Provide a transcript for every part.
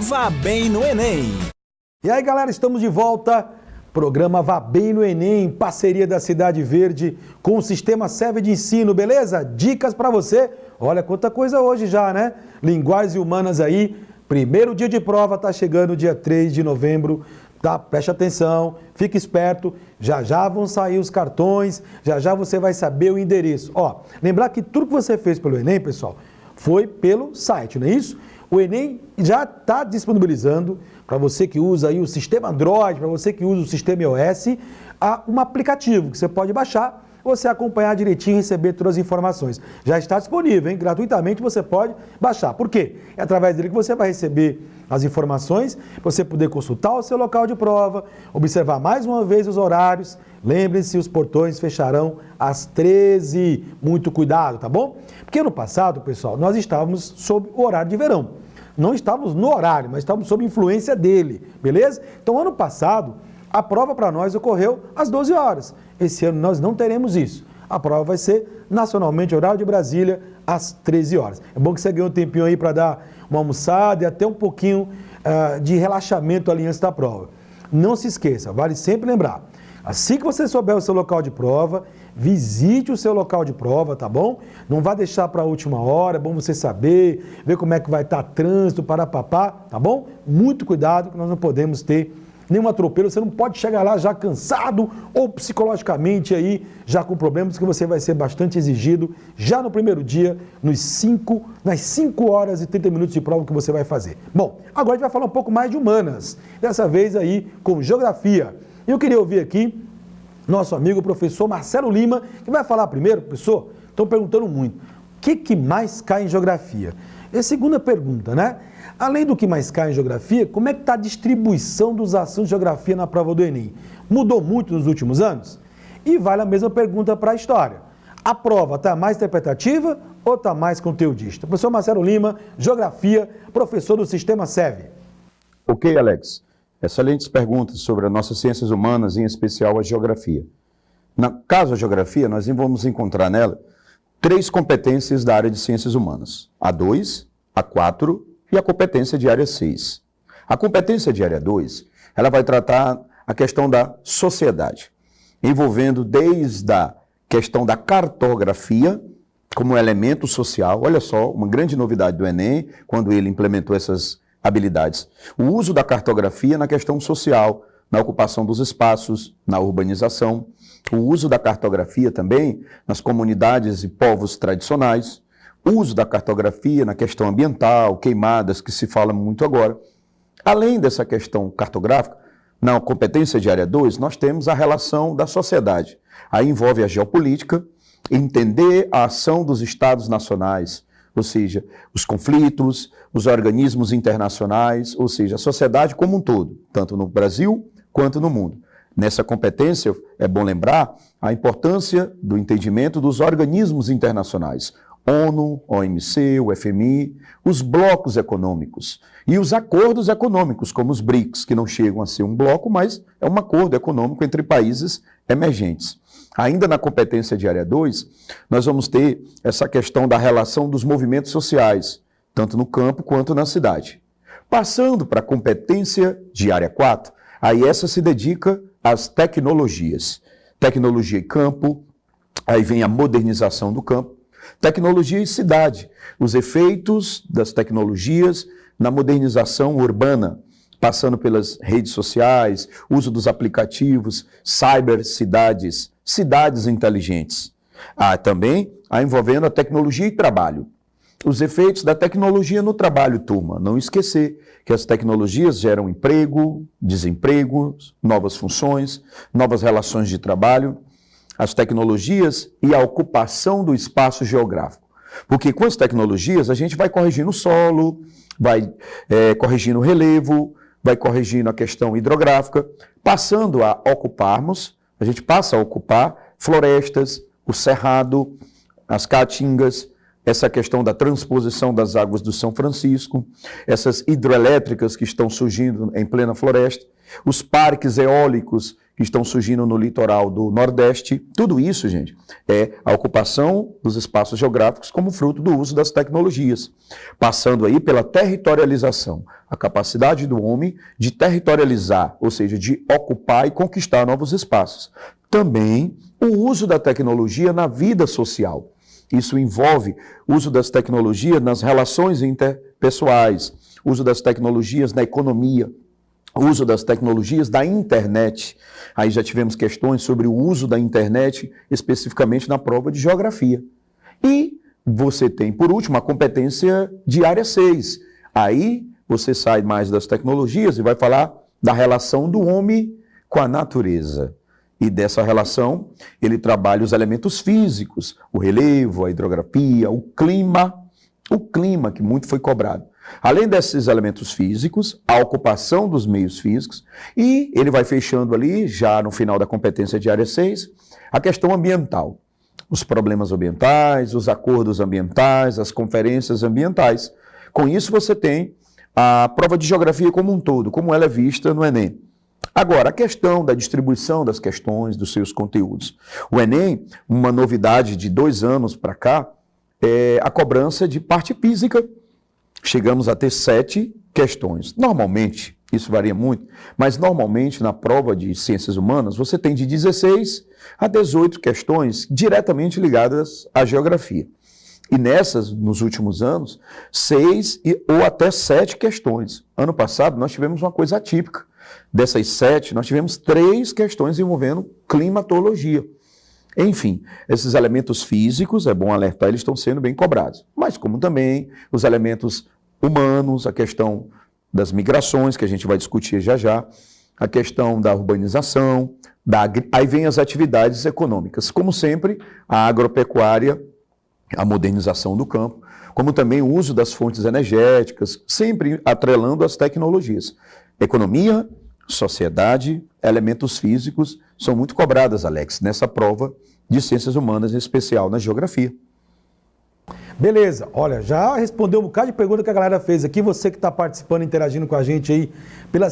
Vá Bem no Enem. E aí, galera, estamos de volta. Programa Vá Bem no Enem, parceria da Cidade Verde com o Sistema SEV de Ensino, beleza? Dicas para você. Olha quanta coisa hoje já, né? Linguagens e Humanas aí. Primeiro dia de prova tá chegando, dia 3 de novembro. Tá? Preste atenção, fique esperto. Já já vão sair os cartões, já já você vai saber o endereço. Ó, lembrar que tudo que você fez pelo Enem, pessoal, foi pelo site, não é isso? O Enem já está disponibilizando para você que usa aí o sistema Android, para você que usa o sistema iOS, um aplicativo que você pode baixar, você acompanhar direitinho e receber todas as informações. Já está disponível, hein? Gratuitamente você pode baixar. Por quê? É através dele que você vai receber as informações, para você poder consultar o seu local de prova, observar mais uma vez os horários. Lembrem-se, os portões fecharão às 13. Muito cuidado, tá bom? Porque ano passado, pessoal, nós estávamos sob o horário de verão. Não estávamos no horário, mas estávamos sob influência dele, beleza? Então, ano passado, a prova para nós ocorreu às 12 horas. Esse ano nós não teremos isso. A prova vai ser nacionalmente, horário de Brasília, às 13 horas. É bom que você ganhe um tempinho aí para dar uma almoçada e até um pouquinho de relaxamento ali antes da prova. Não se esqueça, vale sempre lembrar. Assim que você souber o seu local de prova, visite o seu local de prova, tá bom? Não vá deixar para a última hora, é bom você saber, ver como é que vai estar trânsito, papá, tá bom? Muito cuidado, que nós não podemos ter nenhum atropelo, você não pode chegar lá já cansado ou psicologicamente aí já com problemas, que você vai ser bastante exigido já no primeiro dia, nas 5 horas e 30 minutos de prova que você vai fazer. Bom, agora a gente vai falar um pouco mais de humanas, dessa vez aí com geografia. Eu queria ouvir aqui nosso amigo professor Marcelo Lima, que vai falar primeiro. Professor, estão perguntando muito, o que mais cai em geografia? E a segunda pergunta, né? Além do que mais cai em geografia, como é que está a distribuição dos assuntos de geografia na prova do Enem? Mudou muito nos últimos anos? E vale a mesma pergunta para a história. A prova está mais interpretativa ou está mais conteudista? Professor Marcelo Lima, geografia, professor do Sistema SEV. Ok, Alex. Excelentes perguntas sobre as nossas ciências humanas, em especial a geografia. No caso da geografia, nós vamos encontrar nela 3 competências da área de ciências humanas. A 2, a 4 e a competência de área 6. A competência de área 2, ela vai tratar a questão da sociedade, envolvendo desde a questão da cartografia como elemento social. Olha só, uma grande novidade do Enem, quando ele implementou essas habilidades. O uso da cartografia na questão social, na ocupação dos espaços, na urbanização. O uso da cartografia também nas comunidades e povos tradicionais. O uso da cartografia na questão ambiental, queimadas, que se fala muito agora. Além dessa questão cartográfica, na competência de área 2, nós temos a relação da sociedade. Aí envolve a geopolítica, entender a ação dos estados nacionais, ou seja, os conflitos, os organismos internacionais, ou seja, a sociedade como um todo, tanto no Brasil quanto no mundo. Nessa competência, é bom lembrar a importância do entendimento dos organismos internacionais, ONU, OMC, o FMI, os blocos econômicos e os acordos econômicos, como os BRICS, que não chegam a ser um bloco, mas é um acordo econômico entre países emergentes. Ainda na competência de área 2, nós vamos ter essa questão da relação dos movimentos sociais, tanto no campo quanto na cidade. Passando para a competência de área 4, aí essa se dedica às tecnologias. Tecnologia e campo, aí vem a modernização do campo. Tecnologia e cidade, os efeitos das tecnologias na modernização urbana, passando pelas redes sociais, uso dos aplicativos, cybercidades, cidades inteligentes. Também envolvendo a tecnologia e trabalho. Os efeitos da tecnologia no trabalho, turma. Não esquecer que as tecnologias geram emprego, desemprego, novas funções, novas relações de trabalho. As tecnologias e a ocupação do espaço geográfico. Porque com as tecnologias a gente vai corrigindo o solo, vai corrigindo o relevo, vai corrigindo a questão hidrográfica, passando a ocuparmos, a gente passa a ocupar florestas, o cerrado, as caatingas, essa questão da transposição das águas do São Francisco, essas hidrelétricas que estão surgindo em plena floresta, os parques eólicos que estão surgindo no litoral do Nordeste. Tudo isso, gente, é a ocupação dos espaços geográficos como fruto do uso das tecnologias, passando aí pela territorialização, a capacidade do homem de territorializar, ou seja, de ocupar e conquistar novos espaços. Também o uso da tecnologia na vida social. Isso envolve o uso das tecnologias nas relações interpessoais, uso das tecnologias na economia, uso das tecnologias da internet. Aí já tivemos questões sobre o uso da internet, especificamente na prova de geografia. E você tem, por último, a competência de área 6. Aí você sai mais das tecnologias e vai falar da relação do homem com a natureza. E dessa relação, ele trabalha os elementos físicos, o relevo, a hidrografia, o clima que muito foi cobrado. Além desses elementos físicos, a ocupação dos meios físicos, e ele vai fechando ali, já no final da competência de área 6, a questão ambiental. Os problemas ambientais, os acordos ambientais, as conferências ambientais. Com isso você tem a prova de geografia como um todo, como ela é vista no Enem. Agora, a questão da distribuição das questões, dos seus conteúdos. O Enem, uma novidade de 2 anos para cá, é a cobrança de parte física. Chegamos a ter 7 questões. Normalmente, isso varia muito, mas normalmente na prova de ciências humanas você tem de 16 a 18 questões diretamente ligadas à geografia. E nessas, nos últimos anos, 6 ou até 7 questões. Ano passado nós tivemos uma coisa atípica. Dessas 7, nós tivemos 3 questões envolvendo climatologia. Enfim, esses elementos físicos, é bom alertar, eles estão sendo bem cobrados. Mas como também os elementos humanos, a questão das migrações, que a gente vai discutir já já, a questão da urbanização, aí vem as atividades econômicas. Como sempre, a agropecuária, a modernização do campo, como também o uso das fontes energéticas, sempre atrelando as tecnologias. Economia, sociedade, elementos físicos são muito cobradas, Alex, nessa prova de ciências humanas, em especial na geografia. Beleza, olha, já respondeu um bocado de pergunta que a galera fez aqui, você que está participando, interagindo com a gente aí pela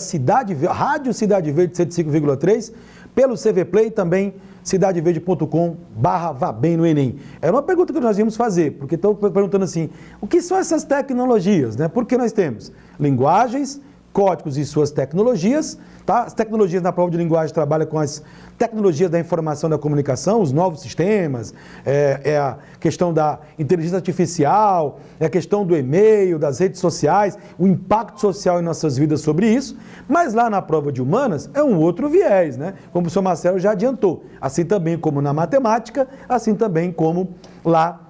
Rádio Cidade Verde 105,3, pelo CV Play também, cidadeverde.com/vabem no Enem. Era uma pergunta que nós íamos fazer, porque estão perguntando assim, o que são essas tecnologias, né? Porque nós temos linguagens, códigos e suas tecnologias, tá? As tecnologias na prova de linguagem trabalham com as tecnologias da informação e da comunicação, os novos sistemas, é a questão da inteligência artificial, é a questão do e-mail, das redes sociais, o impacto social em nossas vidas sobre isso, mas lá na prova de humanas é um outro viés, né? Como o professor Marcelo já adiantou, assim também como na matemática, assim também como lá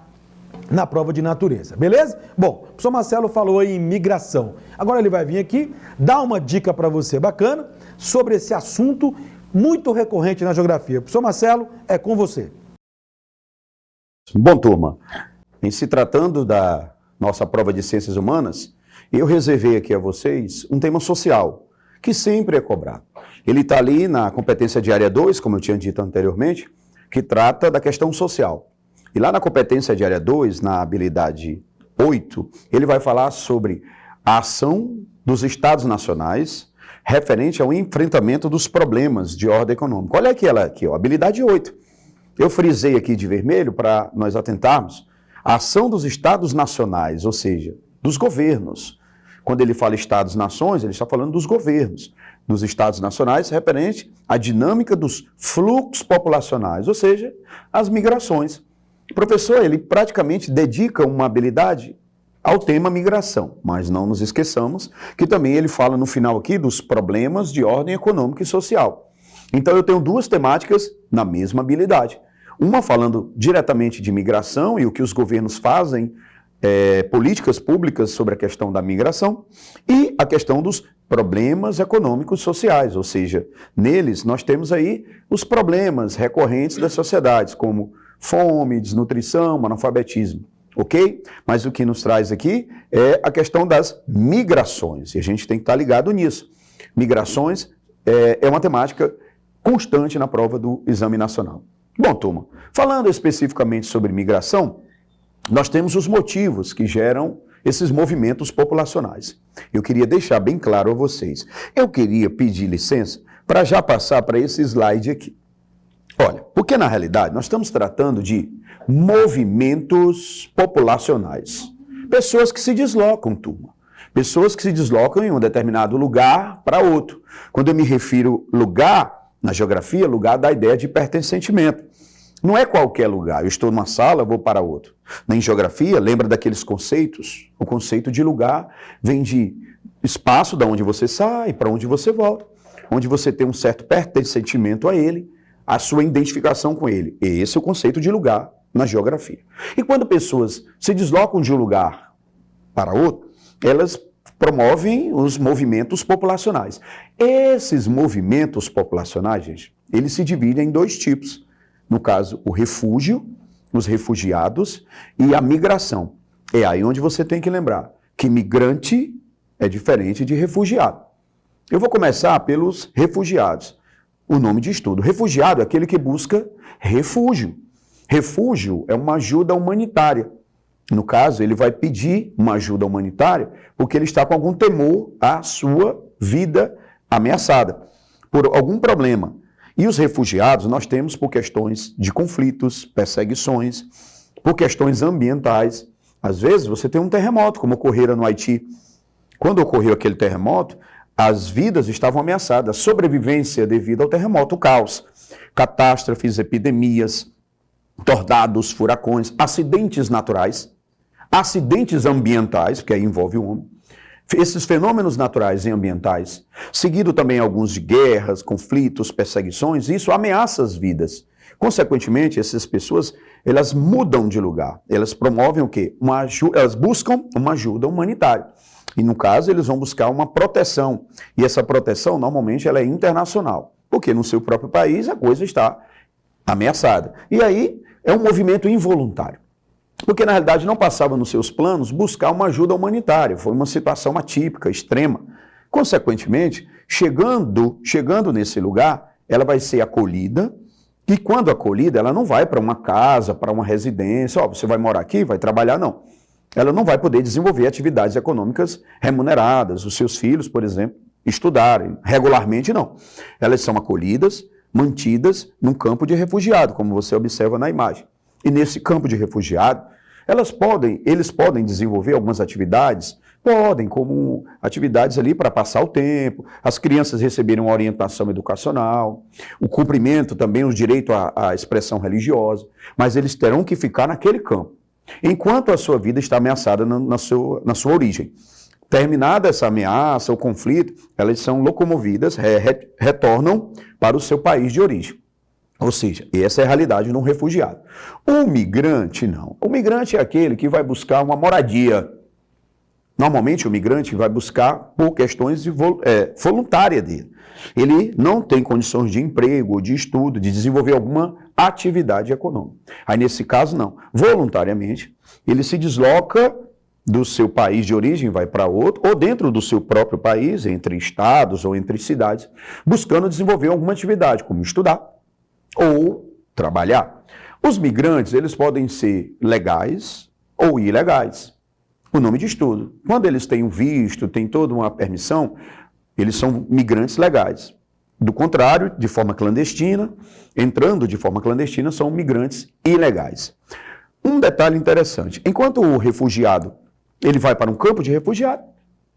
na prova de natureza, beleza? Bom, o professor Marcelo falou aí em migração. Agora ele vai vir aqui dar uma dica para você bacana sobre esse assunto muito recorrente na geografia. Professor Marcelo, é com você. Bom, turma, em se tratando da nossa prova de ciências humanas, eu reservei aqui a vocês um tema social, que sempre é cobrado. Ele está ali na competência de área 2, como eu tinha dito anteriormente, que trata da questão social. E lá na competência de área 2, na habilidade 8, ele vai falar sobre a ação dos Estados nacionais referente ao enfrentamento dos problemas de ordem econômica. Olha aqui ela aqui, ó, habilidade 8. Eu frisei aqui de vermelho para nós atentarmos a ação dos Estados nacionais, ou seja, dos governos. Quando ele fala Estados-nações, ele está falando dos governos, dos Estados nacionais, referente à dinâmica dos fluxos populacionais, ou seja, as migrações. O professor, ele praticamente dedica uma habilidade ao tema migração, mas não nos esqueçamos que também ele fala no final aqui dos problemas de ordem econômica e social. Então eu tenho 2 temáticas na mesma habilidade. Uma falando diretamente de migração e o que os governos fazem, políticas públicas sobre a questão da migração, e a questão dos problemas econômicos e sociais, ou seja, neles nós temos aí os problemas recorrentes das sociedades, como fome, desnutrição, analfabetismo, ok? Mas o que nos traz aqui é a questão das migrações, e a gente tem que estar ligado nisso. Migrações é uma temática constante na prova do Exame Nacional. Bom, turma, falando especificamente sobre migração, nós temos os motivos que geram esses movimentos populacionais. Eu queria deixar bem claro a vocês. Eu queria pedir licença para já passar para esse slide aqui. Olha, porque na realidade nós estamos tratando de movimentos populacionais. Pessoas que se deslocam, turma. Pessoas que se deslocam em um determinado lugar para outro. Quando eu me refiro lugar, na geografia, lugar dá a ideia de pertencimento. Não é qualquer lugar. Eu estou numa sala, vou para outro. Na geografia, lembra daqueles conceitos? O conceito de lugar vem de espaço, da onde você sai, para onde você volta. Onde você tem um certo pertencimento a ele, a sua identificação com ele. Esse é o conceito de lugar na geografia. E quando pessoas se deslocam de um lugar para outro, elas promovem os movimentos populacionais. Esses movimentos populacionais, gente, eles se dividem em dois tipos. No caso, o refúgio, os refugiados e a migração. É aí onde você tem que lembrar que migrante é diferente de refugiado. Eu vou começar pelos refugiados. O nome de estudo. Refugiado é aquele que busca refúgio. Refúgio é uma ajuda humanitária. No caso, ele vai pedir uma ajuda humanitária porque ele está com algum temor à sua vida ameaçada por algum problema. E os refugiados nós temos por questões de conflitos, perseguições, por questões ambientais. Às vezes você tem um terremoto, como ocorrera no Haiti. Quando ocorreu aquele terremoto, as vidas estavam ameaçadas, a sobrevivência devido ao terremoto, o caos, catástrofes, epidemias, tornados, furacões, acidentes naturais, acidentes ambientais, porque aí envolve o homem. Esses fenômenos naturais e ambientais, seguido também alguns de guerras, conflitos, perseguições, isso ameaça as vidas. Consequentemente, essas pessoas, elas mudam de lugar. Elas promovem o quê? Elas buscam uma ajuda humanitária. E no caso, eles vão buscar uma proteção. E essa proteção, normalmente, ela é internacional. Porque no seu próprio país a coisa está ameaçada. E aí é um movimento involuntário. Porque, na realidade, não passava nos seus planos buscar uma ajuda humanitária. Foi uma situação atípica, extrema. Consequentemente, chegando nesse lugar, ela vai ser acolhida. E quando acolhida, ela não vai para uma casa, para uma residência. Ó, você vai morar aqui, vai trabalhar, não. Ela não vai poder desenvolver atividades econômicas remuneradas. Os seus filhos, por exemplo, estudarem regularmente, não. Elas são acolhidas, mantidas num campo de refugiado, como você observa na imagem. E nesse campo de refugiado, eles podem desenvolver algumas atividades, como atividades ali para passar o tempo, as crianças receberem uma orientação educacional, o cumprimento também, o direito à expressão religiosa, mas eles terão que ficar naquele campo, enquanto a sua vida está ameaçada na sua origem. Terminada essa ameaça, o conflito, elas são locomovidas, retornam para o seu país de origem. Ou seja, essa é a realidade de um refugiado. O migrante, não. O migrante é aquele que vai buscar uma moradia. Normalmente, o migrante vai buscar por questões voluntárias dele. Ele não tem condições de emprego, de estudo, de desenvolver alguma atividade econômica. Aí, nesse caso, não. Voluntariamente, ele se desloca do seu país de origem, vai para outro, ou dentro do seu próprio país, entre estados ou entre cidades, buscando desenvolver alguma atividade, como estudar ou trabalhar. Os migrantes, eles podem ser legais ou ilegais. O nome de estudo. Quando eles têm um visto, têm toda uma permissão, eles são migrantes legais. Do contrário, de forma clandestina, entrando de forma clandestina, são migrantes ilegais. Um detalhe interessante, enquanto o refugiado, ele vai para um campo de refugiado,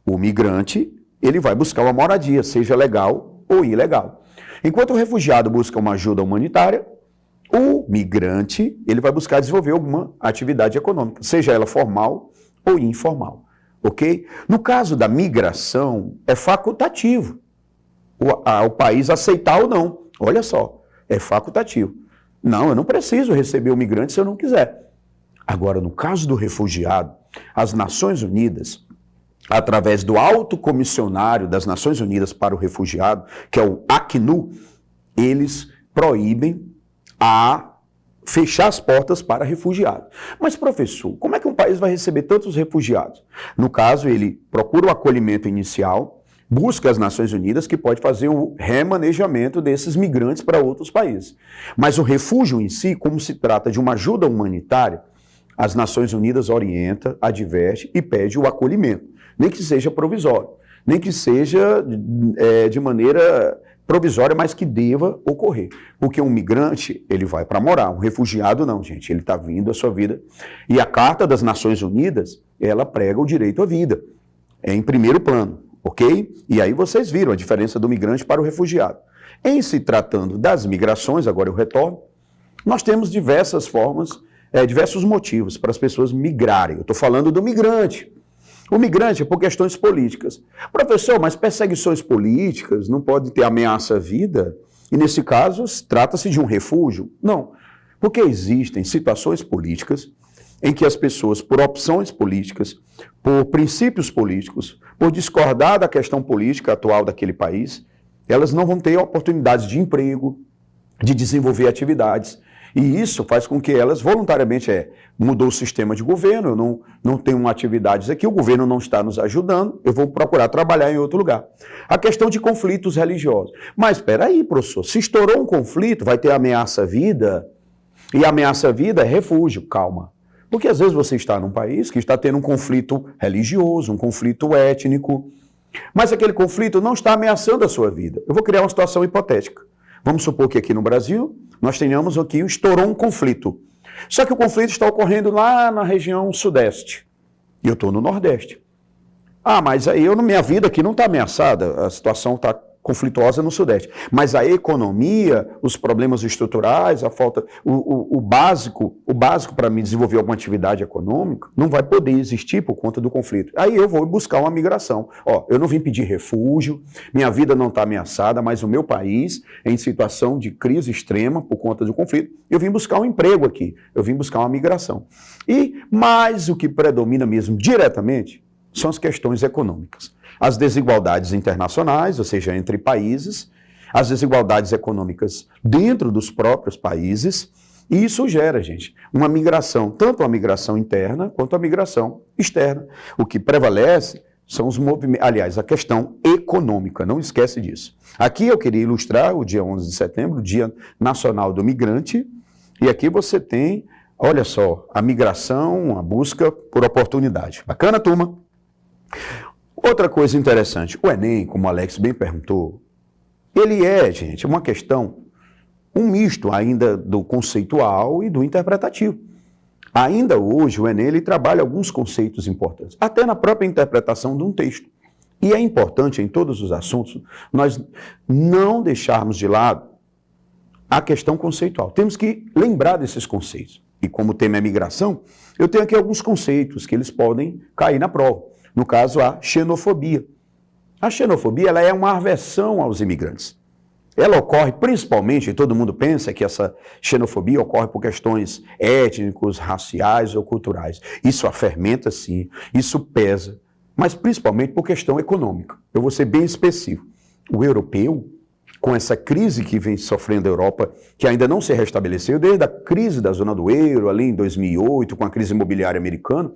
o migrante, ele vai buscar uma moradia, seja legal ou ilegal. Enquanto o refugiado busca uma ajuda humanitária, o migrante, ele vai buscar desenvolver alguma atividade econômica, seja ela formal ou informal, ok? No caso da migração, é facultativo o país aceitar ou não. Olha só, é facultativo. Não, eu não preciso receber o migrante se eu não quiser. Agora, no caso do refugiado, as Nações Unidas, através do Alto Comissionário das Nações Unidas para o Refugiado, que é o ACNUR, eles proíbem a fechar as portas para refugiados. Mas, professor, como é que um país vai receber tantos refugiados? No caso, ele procura o acolhimento inicial, busca as Nações Unidas, que pode fazer o remanejamento desses migrantes para outros países. Mas o refúgio em si, como se trata de uma ajuda humanitária, as Nações Unidas orienta, adverte e pede o acolhimento. Nem que seja provisório, nem que seja de maneira provisória, mas que deva ocorrer. Porque um migrante, ele vai para morar, um refugiado não, gente, ele está vindo a sua vida. E a Carta das Nações Unidas, ela prega o direito à vida, é em primeiro plano, ok? E aí vocês viram a diferença do migrante para o refugiado. Em se tratando das migrações, agora eu retorno, nós temos diversas formas, diversos motivos para as pessoas migrarem. Eu estou falando do migrante. O migrante é por questões políticas. Professor, mas perseguições políticas não pode ter ameaça à vida? E nesse caso, trata-se de um refúgio? Não, porque existem situações políticas em que as pessoas, por opções políticas, por princípios políticos, por discordar da questão política atual daquele país, elas não vão ter oportunidades de emprego, de desenvolver atividades. E isso faz com que elas voluntariamente, mudou o sistema de governo, eu não tenho atividades aqui, o governo não está nos ajudando, eu vou procurar trabalhar em outro lugar. A questão de conflitos religiosos. Mas espera aí, professor, se estourou um conflito, vai ter ameaça à vida, e ameaça à vida é refúgio, calma. Porque às vezes você está num país que está tendo um conflito religioso, um conflito étnico, mas aquele conflito não está ameaçando a sua vida. Eu vou criar uma situação hipotética. Vamos supor que aqui no Brasil, nós tenhamos aqui, estourou um conflito. Só que o conflito está ocorrendo lá na região sudeste. E eu estou no nordeste. Ah, mas aí minha vida aqui não está ameaçada, a situação está conflituosa no sudeste. Mas a economia, os problemas estruturais, a falta, o básico para me desenvolver alguma atividade econômica, não vai poder existir por conta do conflito. Aí eu vou buscar uma migração. Eu não vim pedir refúgio, minha vida não está ameaçada, mas o meu país é em situação de crise extrema por conta do conflito. Eu vim buscar um emprego aqui, eu vim buscar uma migração. Mas o que predomina mesmo diretamente são as questões econômicas. As desigualdades internacionais, ou seja, entre países, as desigualdades econômicas dentro dos próprios países, e isso gera, gente, uma migração, tanto a migração interna quanto a migração externa. O que prevalece são os movimentos, aliás, a questão econômica, não esquece disso. Aqui eu queria ilustrar o dia 11 de setembro, o Dia Nacional do Migrante, e aqui você tem, olha só, a migração, a busca por oportunidade. Bacana, turma? Outra coisa interessante, o Enem, como o Alex bem perguntou, ele gente, uma questão, um misto ainda do conceitual e do interpretativo. Ainda hoje, o Enem ele trabalha alguns conceitos importantes, até na própria interpretação de um texto. E é importante, em todos os assuntos, nós não deixarmos de lado a questão conceitual. Temos que lembrar desses conceitos. E como o tema é migração, eu tenho aqui alguns conceitos que eles podem cair na prova. No caso, a xenofobia. A xenofobia ela é uma aversão aos imigrantes. Ela ocorre principalmente, e todo mundo pensa que essa xenofobia ocorre por questões étnicas, raciais ou culturais. Isso afermenta, sim, isso pesa, mas principalmente por questão econômica. Eu vou ser bem específico. O europeu, com essa crise que vem sofrendo a Europa, que ainda não se restabeleceu, desde a crise da zona do euro, ali em 2008, com a crise imobiliária americana,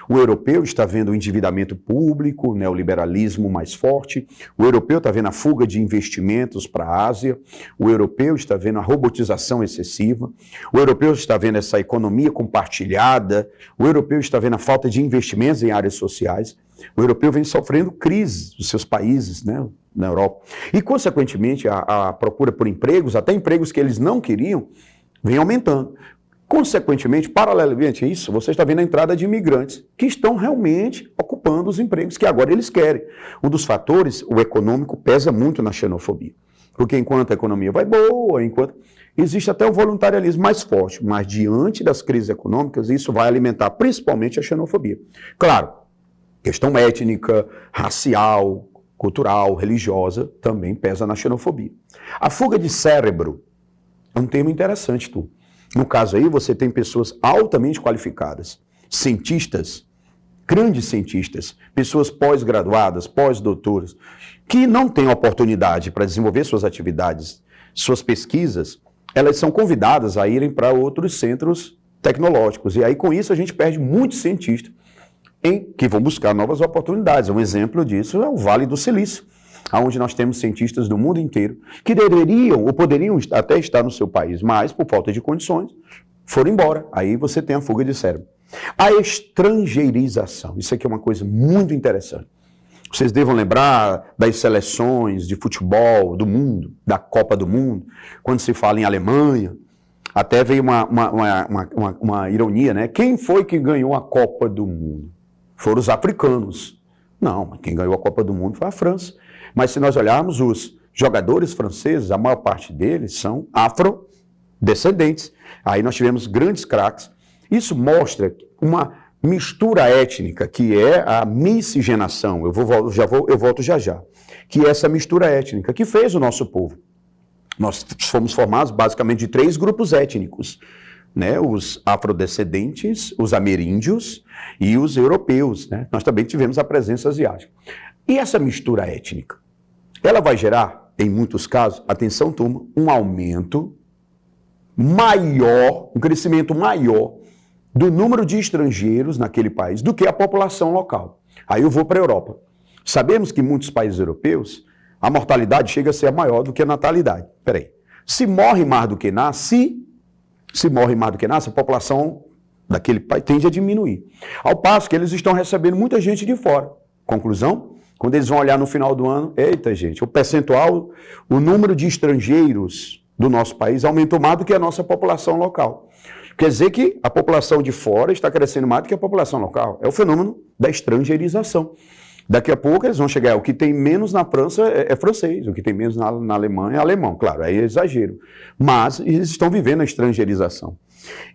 o europeu está vendo o endividamento público, o neoliberalismo mais forte, o europeu está vendo a fuga de investimentos para a Ásia, o europeu está vendo a robotização excessiva, o europeu está vendo essa economia compartilhada, o europeu está vendo a falta de investimentos em áreas sociais, o europeu vem sofrendo crises dos seus países, né, na Europa. E, consequentemente, a procura por empregos, até empregos que eles não queriam, vem aumentando. Consequentemente, paralelamente a isso, você está vendo a entrada de imigrantes que estão realmente ocupando os empregos que agora eles querem. Um dos fatores, o econômico, pesa muito na xenofobia. Porque enquanto a economia vai boa, existe até o voluntarialismo mais forte, mas diante das crises econômicas, isso vai alimentar principalmente a xenofobia. Claro, questão étnica, racial, cultural, religiosa, também pesa na xenofobia. A fuga de cérebro é um termo interessante, tu. No caso aí, você tem pessoas altamente qualificadas, cientistas, grandes cientistas, pessoas pós-graduadas, pós-doutoras, que não têm oportunidade para desenvolver suas atividades, suas pesquisas, elas são convidadas a irem para outros centros tecnológicos. E aí, com isso, a gente perde muitos cientistas que vão buscar novas oportunidades. Um exemplo disso é o Vale do Silício, onde nós temos cientistas do mundo inteiro que deveriam ou poderiam até estar no seu país, mas por falta de condições foram embora. Aí você tem a fuga de cérebro. A estrangeirização, isso aqui é uma coisa muito interessante. Vocês devam lembrar das seleções de futebol do mundo, da Copa do Mundo, quando se fala em Alemanha. Até veio uma ironia, né? Quem foi que ganhou a Copa do Mundo? Foram os africanos. Não, quem ganhou a Copa do Mundo foi a França. Mas se nós olharmos os jogadores franceses, a maior parte deles são afrodescendentes. Aí nós tivemos grandes craques. Isso mostra uma mistura étnica, que é a miscigenação. Eu volto já já. Que é essa mistura étnica que fez o nosso povo. Nós fomos formados basicamente de 3 grupos étnicos, né? Os afrodescendentes, os ameríndios e os europeus, né? Nós também tivemos a presença asiática. E essa mistura étnica, ela vai gerar, em muitos casos, atenção turma, um aumento maior, um crescimento maior do número de estrangeiros naquele país do que a população local. Aí eu vou para a Europa. Sabemos que em muitos países europeus a mortalidade chega a ser maior do que a natalidade. Peraí. Se morre mais do que nasce, a população daquele país tende a diminuir. Ao passo que eles estão recebendo muita gente de fora. Conclusão? Quando eles vão olhar no final do ano, eita gente, o percentual, o número de estrangeiros do nosso país aumentou mais do que a nossa população local. Quer dizer que a população de fora está crescendo mais do que a população local. É o fenômeno da estrangeirização. Daqui a pouco eles vão chegar, o que tem menos na França é francês, o que tem menos na Alemanha é alemão. Claro, aí é exagero. Mas eles estão vivendo a estrangeirização.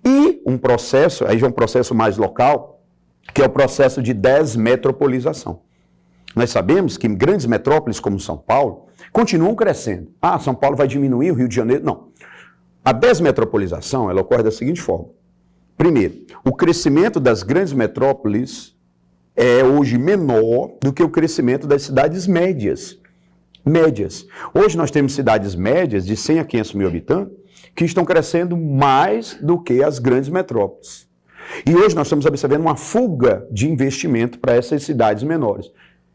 E um processo, aí já é um processo mais local, que é o processo de desmetropolização. Nós sabemos que grandes metrópoles como São Paulo continuam crescendo. Ah, São Paulo vai diminuir, o Rio de Janeiro... Não. A desmetropolização, ela ocorre da seguinte forma. Primeiro, o crescimento das grandes metrópoles é hoje menor do que o crescimento das cidades médias. Hoje nós temos cidades médias de 100 a 500 mil habitantes que estão crescendo mais do que as grandes metrópoles. E hoje nós estamos observando uma fuga de investimento para essas cidades menores.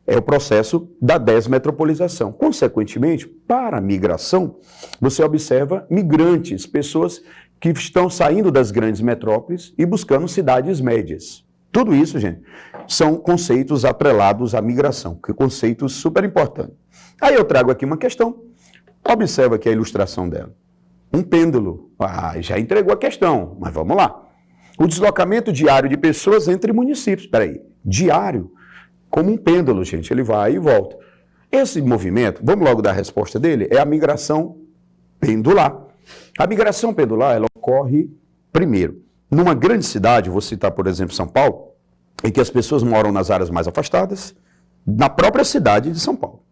É o processo da desmetropolização. Consequentemente, para a migração, você observa migrantes, pessoas que estão saindo das grandes metrópoles e buscando cidades médias. Tudo isso, gente, são conceitos atrelados à migração, que conceitos super importantes. Aí eu trago aqui uma questão. Observa aqui a ilustração dela. Um pêndulo. Ah, já entregou a questão, mas vamos lá. O deslocamento diário de pessoas entre municípios. Espera aí, diário? Como um pêndulo, gente, ele vai e volta. Esse movimento, vamos logo dar a resposta dele, é a migração pendular. A migração pendular, ela ocorre primeiro numa grande cidade, vou citar, por exemplo, São Paulo, em que as pessoas moram nas áreas mais afastadas, na própria cidade de São Paulo.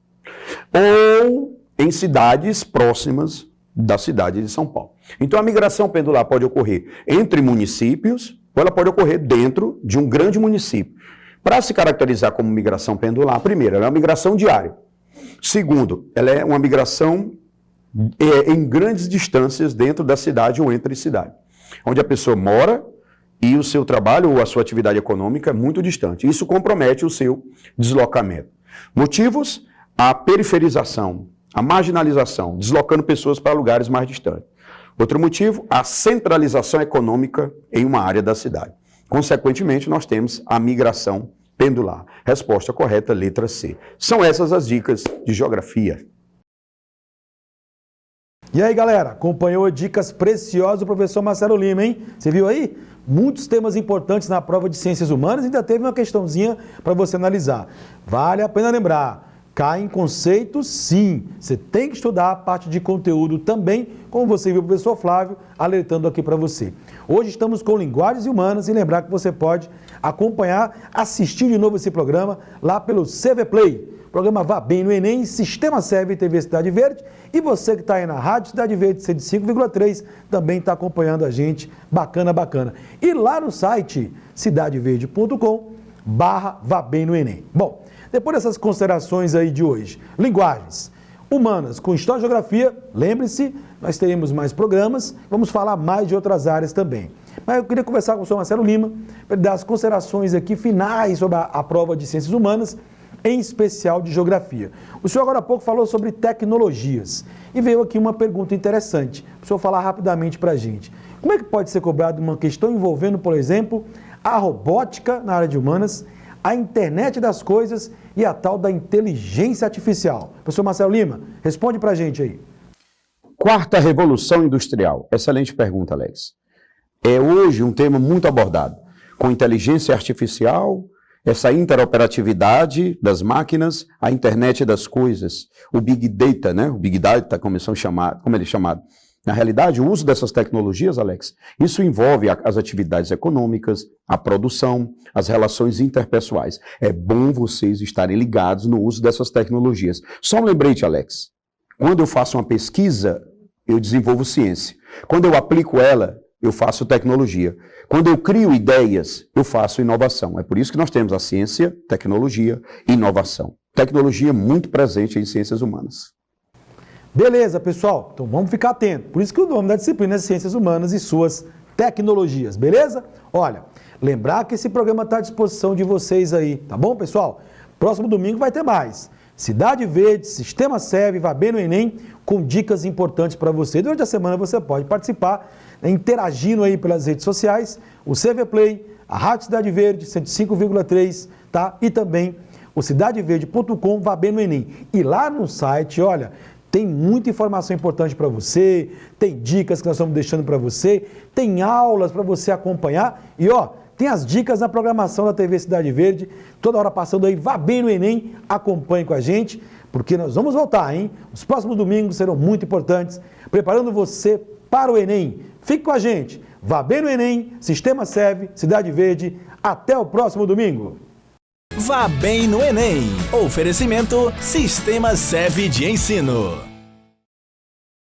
Ou em cidades próximas da cidade de São Paulo. Então, a migração pendular pode ocorrer entre municípios, ou ela pode ocorrer dentro de um grande município. Para se caracterizar como migração pendular, primeiro, ela é uma migração diária. Segundo, ela é uma migração em grandes distâncias dentro da cidade ou entre cidade, onde a pessoa mora e o seu trabalho ou a sua atividade econômica é muito distante. Isso compromete o seu deslocamento. Motivos? A periferização, a marginalização, deslocando pessoas para lugares mais distantes. Outro motivo? A centralização econômica em uma área da cidade. Consequentemente, nós temos a migração pendular. Resposta correta, letra C. São essas as dicas de geografia. E aí, galera, acompanhou dicas preciosas do professor Marcelo Lima, hein? Você viu aí? Muitos temas importantes na prova de Ciências Humanas, ainda teve uma questãozinha para você analisar. Vale a pena lembrar, cai em conceitos, sim. Você tem que estudar a parte de conteúdo também, como você viu o professor Flávio alertando aqui para você. Hoje estamos com Linguagens Humanas e lembrar que você pode acompanhar, assistir de novo esse programa lá pelo CV Play. O programa Vá Bem no Enem, Sistema Serve TV Cidade Verde. E você que está aí na Rádio Cidade Verde 105,3 também está acompanhando a gente. Bacana, bacana. E lá no site cidadeverde.com/Vá Bem no Enem. Bom, depois dessas considerações aí de hoje, linguagens humanas com História e Geografia, lembre-se, nós teremos mais programas, vamos falar mais de outras áreas também. Mas eu queria conversar com o professor Marcelo Lima para dar as considerações aqui finais sobre a prova de Ciências Humanas, em especial de Geografia. O senhor agora há pouco falou sobre tecnologias e veio aqui uma pergunta interessante, para o senhor falar rapidamente para a gente. Como é que pode ser cobrada uma questão envolvendo, por exemplo, a robótica na área de humanas, a internet das coisas e a tal da inteligência artificial. Professor Marcelo Lima, responde pra gente aí. Quarta revolução industrial. Excelente pergunta, Alex. É hoje um tema muito abordado, com inteligência artificial, essa interoperatividade das máquinas, a internet das coisas, o Big Data, né? O Big Data, como ele é chamado. Na realidade, o uso dessas tecnologias, Alex, isso envolve as atividades econômicas, a produção, as relações interpessoais. É bom vocês estarem ligados no uso dessas tecnologias. Só um lembrete, Alex. Quando eu faço uma pesquisa, eu desenvolvo ciência. Quando eu aplico ela, eu faço tecnologia. Quando eu crio ideias, eu faço inovação. É por isso que nós temos a ciência, tecnologia e inovação. Tecnologia muito presente em ciências humanas. Beleza, pessoal? Então vamos ficar atentos. Por isso que o nome da disciplina é Ciências Humanas e suas tecnologias, beleza? Olha, lembrar que esse programa está à disposição de vocês aí, tá bom, pessoal? Próximo domingo vai ter mais. Cidade Verde, Sistema SEV, vá bem no Enem, com dicas importantes para você. Durante a semana você pode participar, né, interagindo aí pelas redes sociais, o CV Play, a Rádio Cidade Verde, 105,3, tá? E também o cidadeverde.com, vá bem no Enem. E lá no site, olha, tem muita informação importante para você, tem dicas que nós estamos deixando para você, tem aulas para você acompanhar e ó, tem as dicas na programação da TV Cidade Verde, toda hora passando aí, vá bem no Enem, acompanhe com a gente, porque nós vamos voltar, hein? Os próximos domingos serão muito importantes, preparando você para o Enem. Fique com a gente, vá bem no Enem, Sistema SEV, Cidade Verde, até o próximo domingo. Vá bem no Enem. Oferecimento Sistema SEV de Ensino.